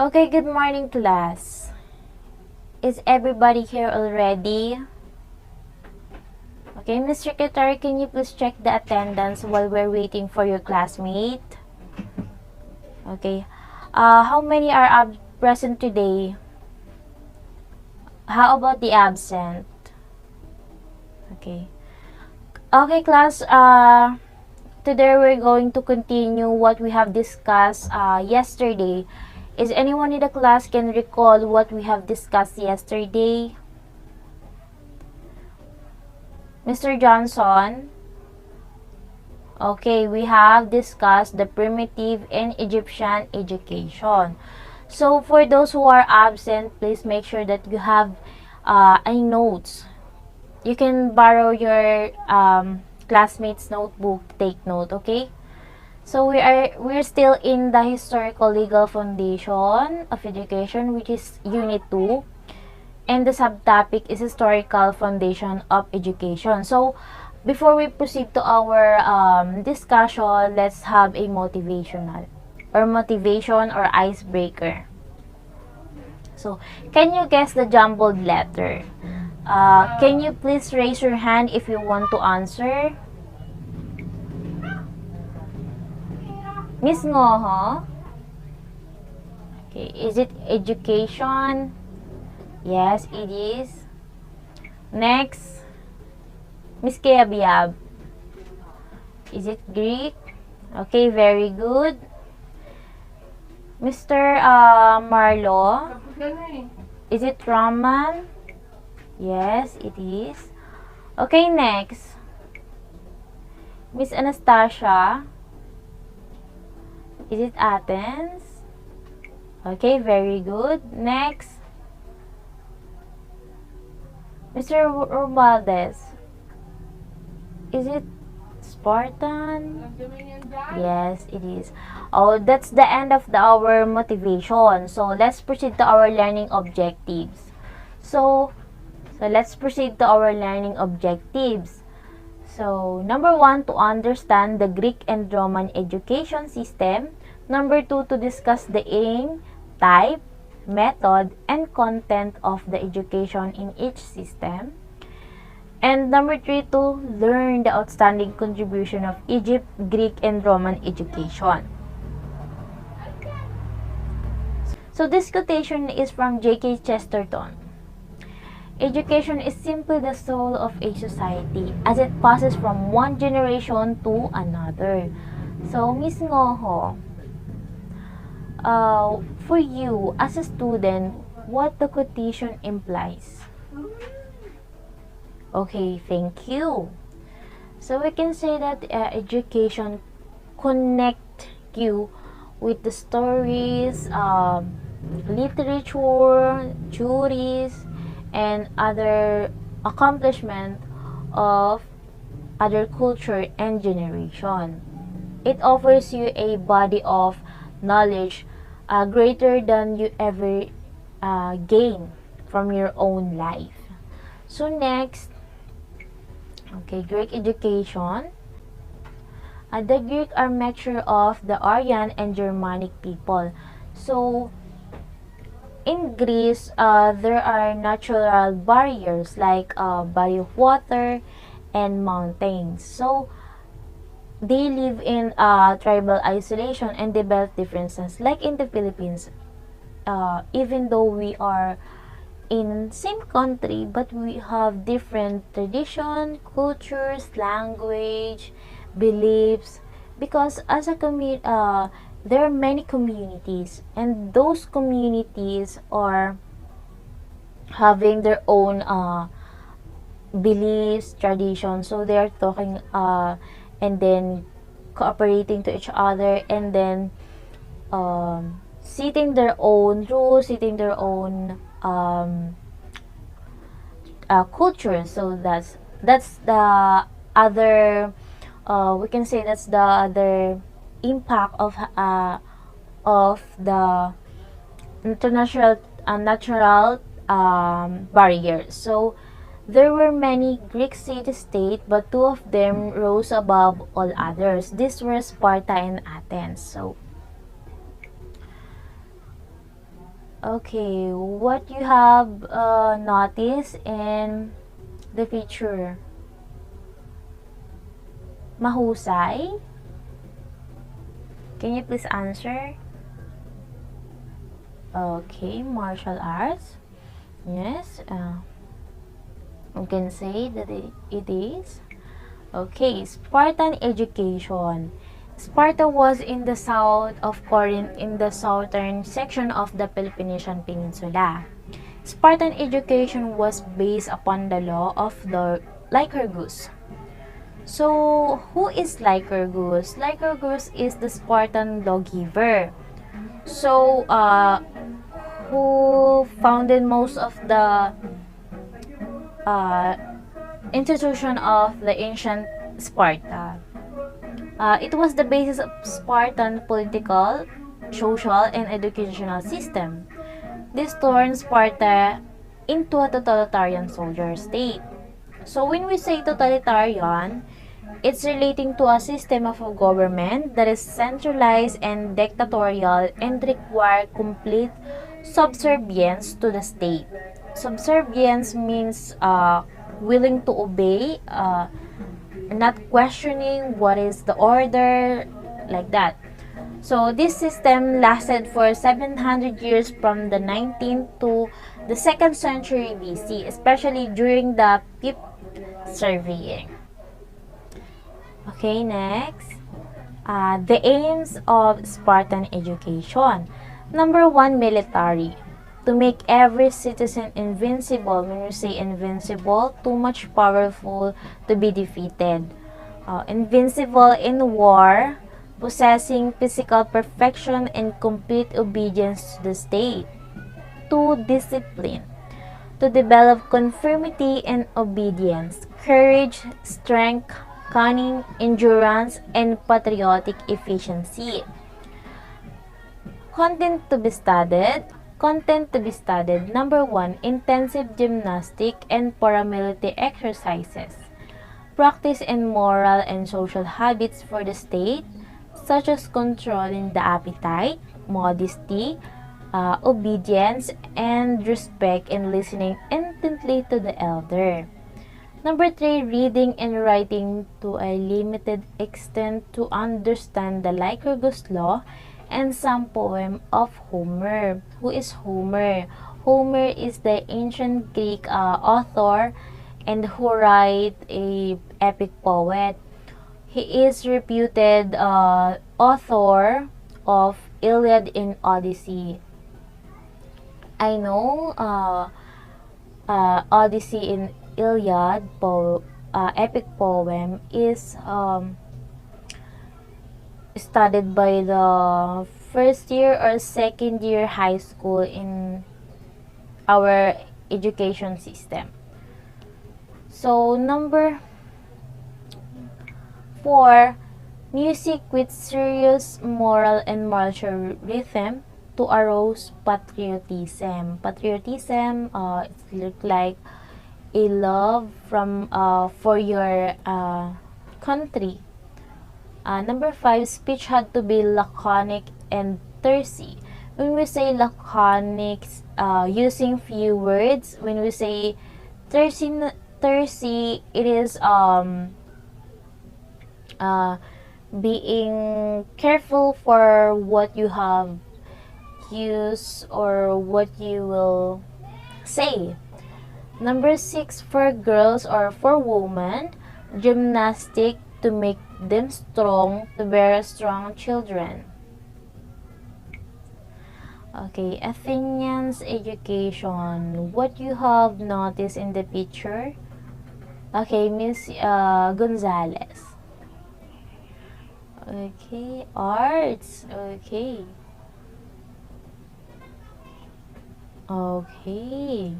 Okay, good morning, class. Is everybody here already? Okay, Ms. Secretary, can you please check the attendance while we're waiting for your classmate? Okay. How many are present today? How about the absent? Okay. Okay, class. Today we're going to continue what we have discussed yesterday. Is anyone in the class can recall what we have discussed yesterday? Mr. Johnson? Okay, we have discussed the primitive and Egyptian education. So, for those who are absent, please make sure that you have a notes. You can borrow your classmates' notebook to take note, okay? So, we're still in the historical legal foundation of education, which is Unit 2. And the subtopic is historical foundation of education. So, before we proceed to our discussion, let's have a motivation or icebreaker. So, can you guess the jumbled letter? Can you please raise your hand if you want to answer? Miss Ngoho? Okay, is it education? Yes, it is. Next, Miss Keabiab. Is it Greek? Okay, very good. Mr. Marlo. Is it Roman? Yes, it is. Okay, next. Miss Anastasia. Is it Athens? Okay, very good. Next. Mr. Romualdez. Is it Spartan? Yes, it is. Oh, that's the end of our motivation. So, let's proceed to our learning objectives. So let's proceed to our learning objectives. So, number 1, to understand the Greek and Roman education system. Number 2, to discuss the aim, type, method, and content of the education in each system. And number 3, to learn the outstanding contribution of Egypt, Greek, and Roman education. So this quotation is from J.K. Chesterton. Education is simply the soul of a society as it passes from one generation to another. So, Miss Ngoho, for you as a student, what the quotation implies? Okay, thank you. So we can say that education connect you with the stories, literature, theories, and other accomplishment of other culture and generation. It offers you a body of knowledge greater than you ever gain from your own life. So next, okay, Greek education. The Greek are mixture of the Aryan and Germanic people. So in Greece, there are natural barriers like body of water and mountains. So they live in tribal isolation and develop differences. Like in the Philippines, even though we are in same country, but we have different tradition, cultures, language, beliefs, because as a community, there are many communities, and those communities are having their own beliefs, traditions. So they are talking and then cooperating to each other, and then setting their own rules, setting their own culture. So that's the other we can say that's the other impact of the international natural barriers. So there were many Greek city-states, but two of them rose above all others. These were Sparta and Athens. So Okay, what you have noticed in the picture? Mahusay? Can you please answer? Okay, martial arts. Yes, you can say that it is. Okay, Spartan education. Sparta was in the south of Corinth in the southern section of the Peloponnesian Peninsula. Spartan education was based upon the law of the Lycurgus. So, who is Lycurgus? Lycurgus is the Spartan lawgiver. So, who founded most of the uh, institution of the ancient Sparta. It was the basis of Spartan political, social, and educational system. This turned Sparta into a totalitarian soldier state. So when we say totalitarian, it's relating to a system of a government that is centralized and dictatorial and require complete subservience to the state. Subservience means willing to obey, not questioning what is the order, like that. So this system lasted for 700 years from the 19th to the 2nd century BC, especially during the Pip surveying. Okay, next. The aims of Spartan education. Number one, military. To make every citizen invincible. When you say invincible, too much powerful to be defeated. Invincible in war, possessing physical perfection and complete obedience to the state. 2. Discipline. To develop conformity and obedience, courage, strength, cunning, endurance, and patriotic efficiency. Content to be studied. Content to be studied. Number 1, intensive gymnastic and paramilitary exercises. Practice in moral and social habits for the state, such as controlling the appetite, modesty, obedience, and respect and listening intently to the elder. Number 3, reading and writing to a limited extent to understand the Lycurgus law and some poem of Homer. Who is Homer? Homer is the ancient Greek author and who write a epic poet. He is reputed author of Iliad and Odyssey. I know Odyssey and Iliad epic poem is studied by the first year or second year high school in our education system. So number 4, music with serious moral and martial rhythm to arouse patriotism. Patriotism, it looks like a love from for your country. Number 5, speech had to be laconic and terse. When we say laconic, using few words. When we say terse, it is being careful for what you have used or what you will say. Number 6, for girls or for women, gymnastic to make them strong to bear strong children. Okay, Athenians education. What you have noticed in the picture? Okay, Miss Gonzalez. Okay, arts. Okay. Okay.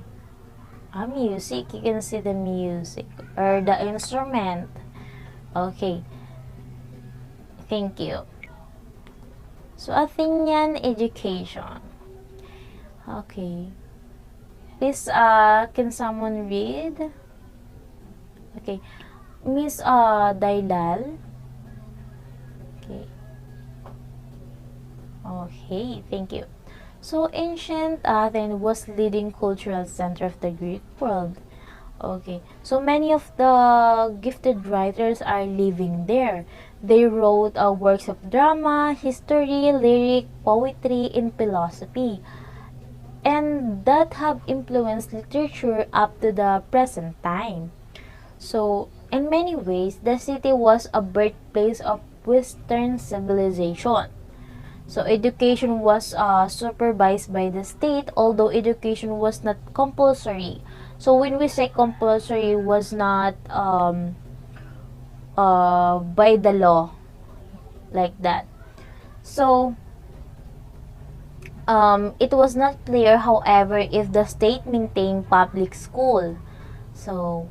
Music. You can see the music or the instrument. Okay. Thank you. So, Athenian education. Okay. Please, can someone read? Okay. Miss Dailal. Okay. Okay, thank you. So ancient Athens was leading cultural center of the Greek world. Okay, so many of the gifted writers are living there. They wrote works of drama, history, lyric, poetry, and philosophy, and that have influenced literature up to the present time. So, in many ways, the city was a birthplace of Western civilization. So, education was supervised by the state, although education was not compulsory. So, when we say compulsory, was not by the law, like that. So, it was not clear, however, if the state maintained public school. So,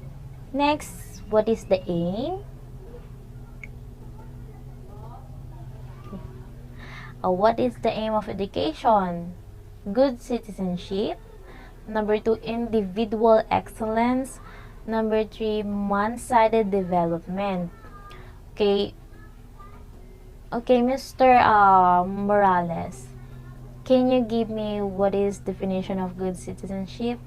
next, what is the aim? What is the aim of education? Good citizenship. Number 2, individual excellence. Number 3, one-sided development. Okay. Okay, Mr. Morales, can you give me what is definition of good citizenship?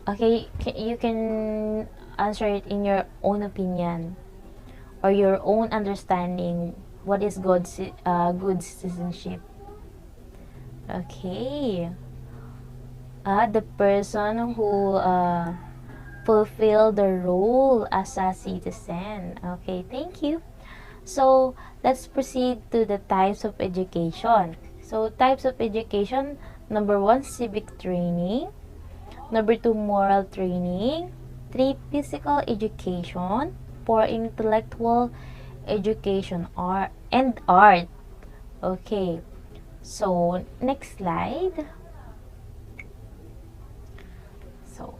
Okay, you can answer it in your own opinion or your own understanding. What is good citizenship? Okay. The person who fulfill the role as a citizen. Okay, thank you. So let's proceed to the types of education. So types of education: number 1, civic training. Number 2, moral training. 3, physical education. 4, intellectual education and art. Okay. So next slide. So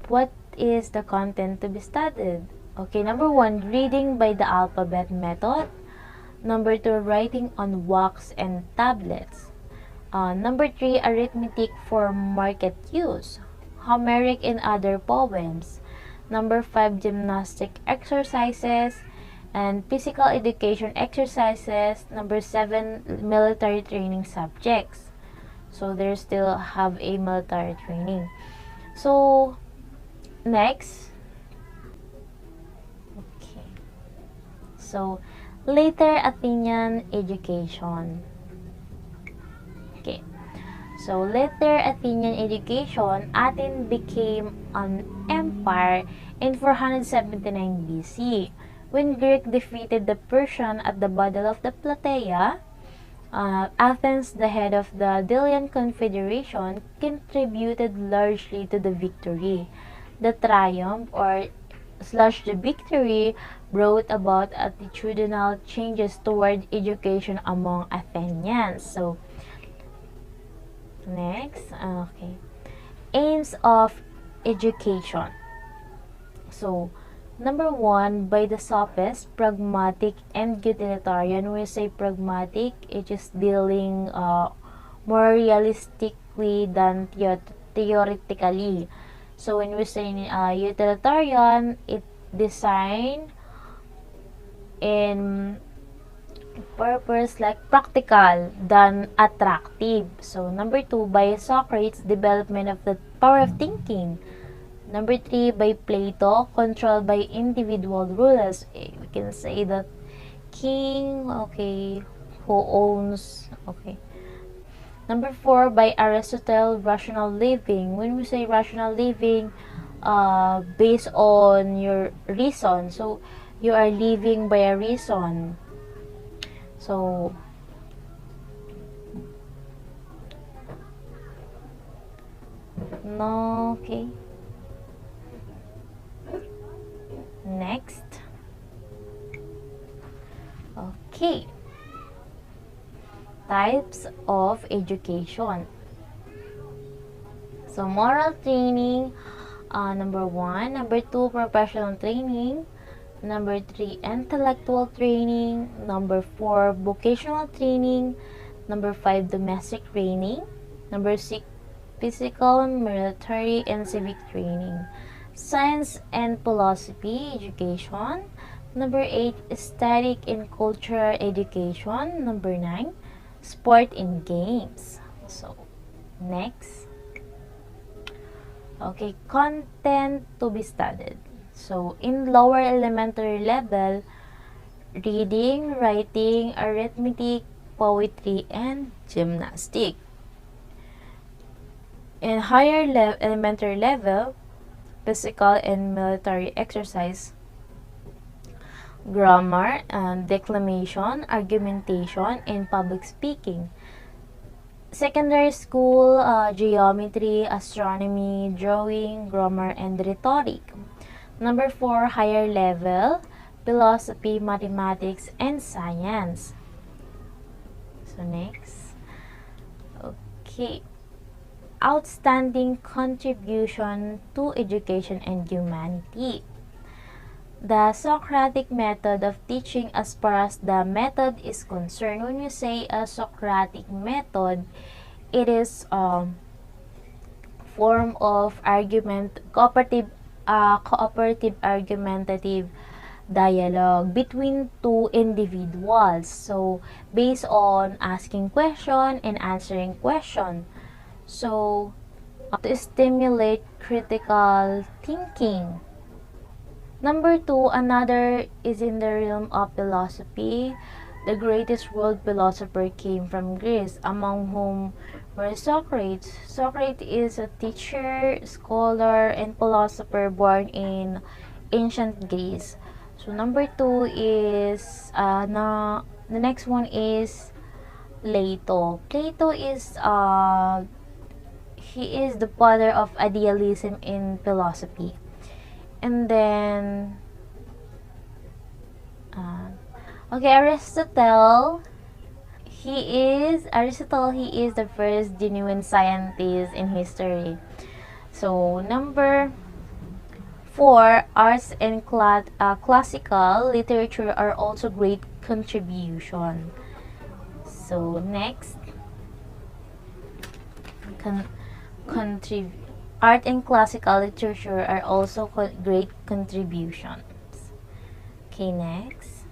what is the content to be studied? Okay, number 1, reading by the alphabet method. Number 2, writing on wax and tablets. Number 3, arithmetic for market use. Homeric and other poems. Number 5, gymnastic exercises and physical education exercises. Number 7, military training subjects. So they still have a military training. So next, okay. So later Athenian education. Okay. So later Athenian education, Athens became an empire in 479 BC when Greek defeated the Persian at the Battle of the Plataea. Athens, the head of the Delian Confederation, contributed largely to the victory. The triumph or the victory brought about attitudinal changes toward education among Athenians. So, next, okay. Aims of education. So, number 1, by the sophists, pragmatic and utilitarian. When we say pragmatic, it is dealing more realistically than theoretically. So when we say utilitarian, it designed in purpose like practical than attractive. So number 2, by Socrates, development of the power of thinking. Number 3, by Plato, controlled by individual rulers. We can say that king, okay, who owns, okay. Number 4, by Aristotle, rational living. When we say rational living, based on your reason. So, you are living by a reason. So, no, okay. Next. Okay. Types of education. So, moral training, number 1. Number 2, professional training. Number 3, intellectual training. Number 4, vocational training. Number 5, domestic training. Number 6, physical, military, and civic training. Science and philosophy education. Number 8, aesthetic and cultural education. Number 9, sport and games. So, next. Okay, content to be studied. So, in lower elementary level, reading, writing, arithmetic, poetry, and gymnastic. In higher elementary level, physical and military exercise, grammar and declamation, argumentation, and public speaking. Secondary school, geometry, astronomy, drawing, grammar, and rhetoric. Number 4, higher level, philosophy, mathematics, and science. So next. Okay. Outstanding contribution to education and humanity. The Socratic method of teaching, as far as the method is concerned. When you say a Socratic method, it is form of cooperative argumentative dialogue between two individuals. So, based on asking question and answering question. So, to stimulate critical thinking. Number 2, another is in the realm of philosophy. The greatest world philosopher came from Greece, among whom were Socrates. Socrates is a teacher, scholar, and philosopher born in ancient Greece. So number 2 is the next one is Plato. Plato is he is the father of idealism in philosophy. And then, Aristotle. He is the first genuine scientist in history. So number 4, arts and classical literature are also great contribution. So next, art and classical literature are also great contributions. Okay, next.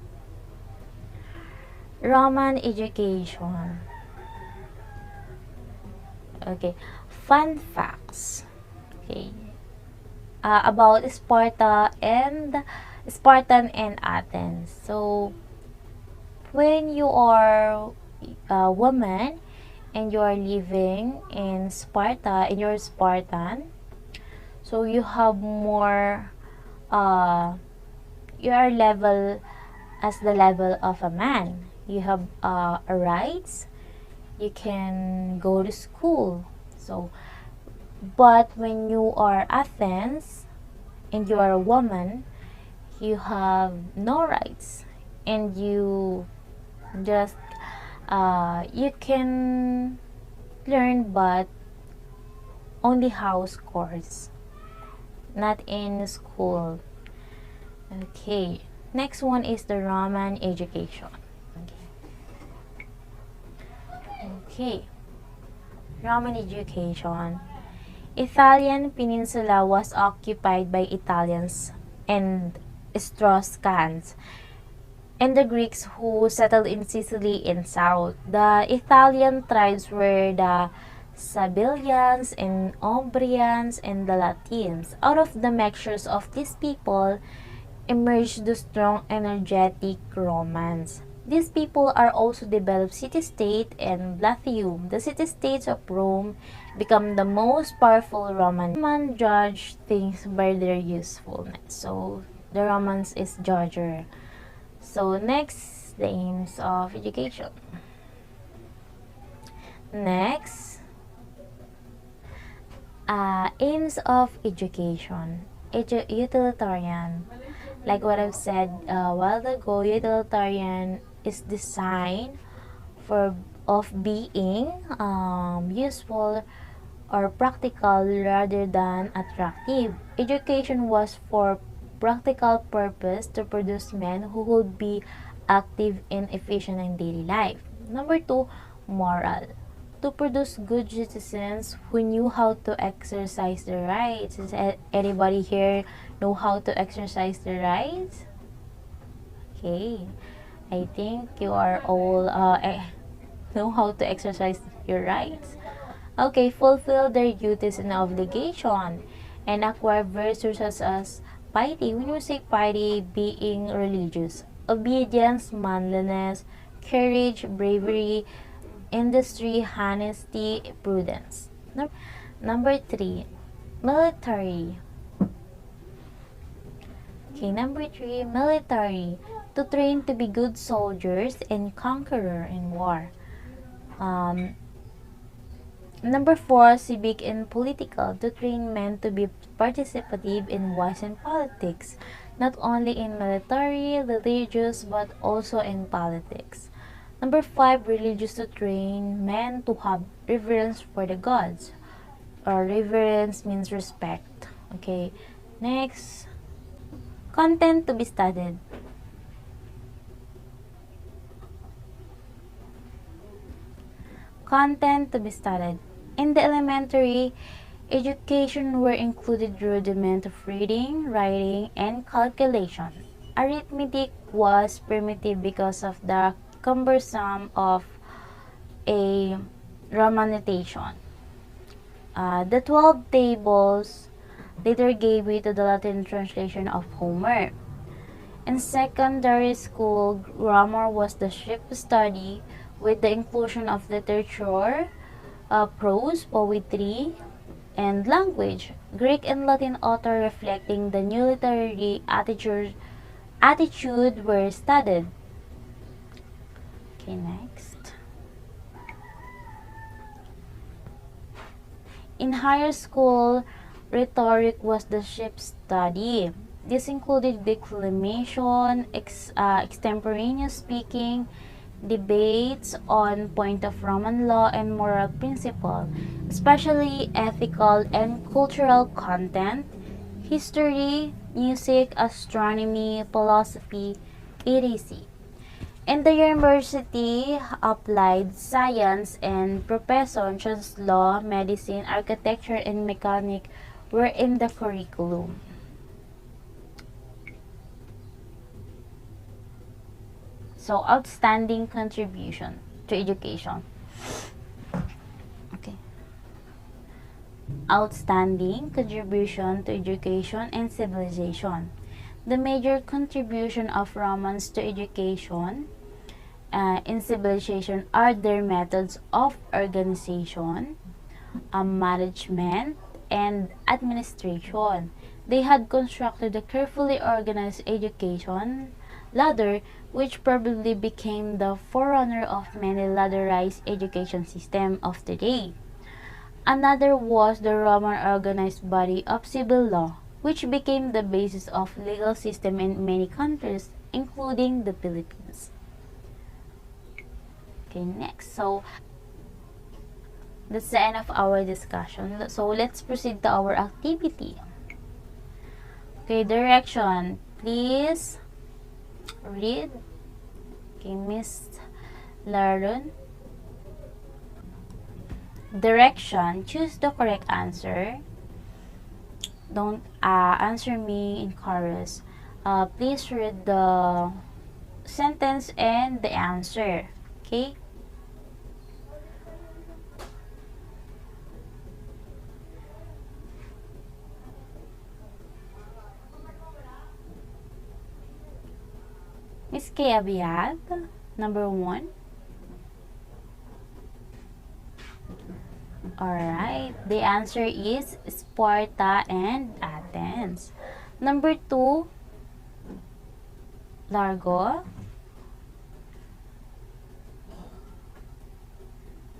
Roman education. Okay, fun facts. Okay, about Spartan and Athens. So, when you are a woman and you are living in Sparta, and you're Spartan, so you have more, you are level as the level of a man. You have rights. You can go to school. So, but when you are Athens and you are a woman, you have no rights, and you just you can learn, but only house course, not in school. Okay, next one is the Roman education. Okay, Roman education. Italian peninsula was occupied by Italians and Etruscans, and the Greeks who settled in Sicily and south. The Italian tribes were the Sabellians and Umbrians and the Latins. Out of the mixtures of these people emerged the strong, energetic Romans. These people are also developed city-state and Latium. The city-states of Rome become the most powerful Roman. Roman judge things by their usefulness. So the Romans is judger. So next, the aims of education. Next, aims of education. Utilitarian. Like what I've said a while ago, utilitarian is designed of being useful or practical rather than attractive. Education was for practical purpose to produce men who would be active and efficient in daily life. Number 2, moral. To produce good citizens who knew how to exercise their rights. Does anybody here know how to exercise their rights? Okay, I think you are all know how to exercise your rights. Okay, fulfill their duties and obligation and acquire virtues such as piety. When you say piety, being religious, obedience, manliness, courage, bravery, industry, honesty, prudence. Number 3, military. Okay, number 3, military. To train to be good soldiers and conqueror in war. Number 4, civic and political. To train men to be participative and wise in politics, not only in military, religious, but also in politics. Number 5, religious. To train men to have reverence for the gods. Or reverence means respect. Okay. Next, content to be studied. Content to be studied. In the elementary education were included rudiment of reading, writing, and calculation. Arithmetic was primitive because of the cumbersome of a Roman notation. The 12 tables later gave way to the Latin translation of Homer. In secondary school, grammar was the chief study with the inclusion of literature, prose, poetry, and language. Greek and Latin author reflecting the new literary attitude were studied. Okay, next. In higher school, rhetoric was the chief study. This included declamation, extemporaneous speaking, debates on point of Roman law and moral principle, especially ethical and cultural content, history, music, astronomy, philosophy, etc. In the university, applied science and professions such as law, medicine, architecture, and mechanic were in the curriculum. So, outstanding contribution to education. Okay. Outstanding contribution to education and civilization. The major contribution of Romans to education in civilization are their methods of organization, management, and administration. They had constructed a carefully organized education ladder which probably became the forerunner of many ladderized education systems of today. Another was the Roman organized body of civil law, which became the basis of legal system in many countries, including the Philippines. Okay, next. So, that's the end of our discussion. So, let's proceed to our activity. Okay, direction. Please read. Okay, Miss Laron. Direction. Choose the correct answer. Don't answer me in chorus. Please read the sentence and the answer. Okay? Miss Kay Abiyag, number 1. Alright, the answer is Sparta and Athens. Number 2, Largo.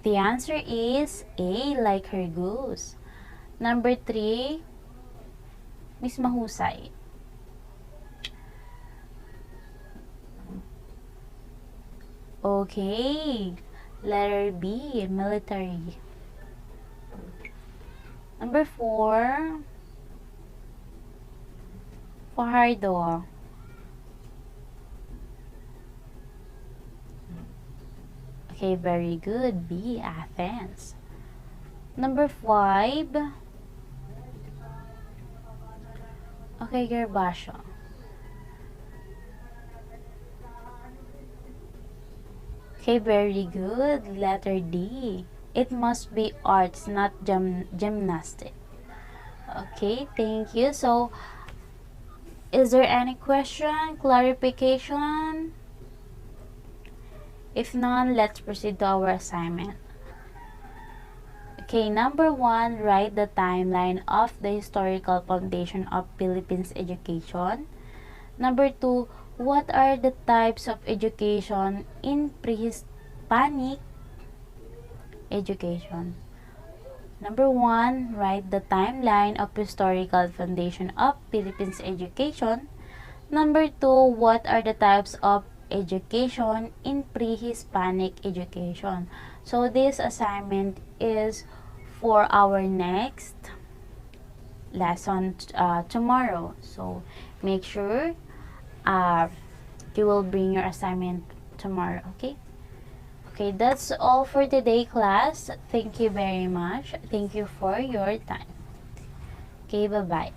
The answer is A, like her goose. Number 3, Miss Mahusay. Okay, letter B, military. Number 4, Fajardo. Okay, very good. B, Athens. Number 5, okay, Gervasio. Okay, very good. Letter D. It must be arts, not gymnastic. Okay, thank you. So, is there any question, clarification? If none, let's proceed to our assignment. Okay, number 1, write the timeline of the historical foundation of Philippines education. Number 2, what are the types of education in pre-Hispanic education? Number 1, write the timeline of historical foundation of Philippines education. Number 2, what are the types of education in pre-Hispanic education? So this assignment is for our next lesson tomorrow. So make sure you will bring your assignment tomorrow, okay? Okay, that's all for today, class. Thank you very much. Thank you for your time. Okay, bye-bye.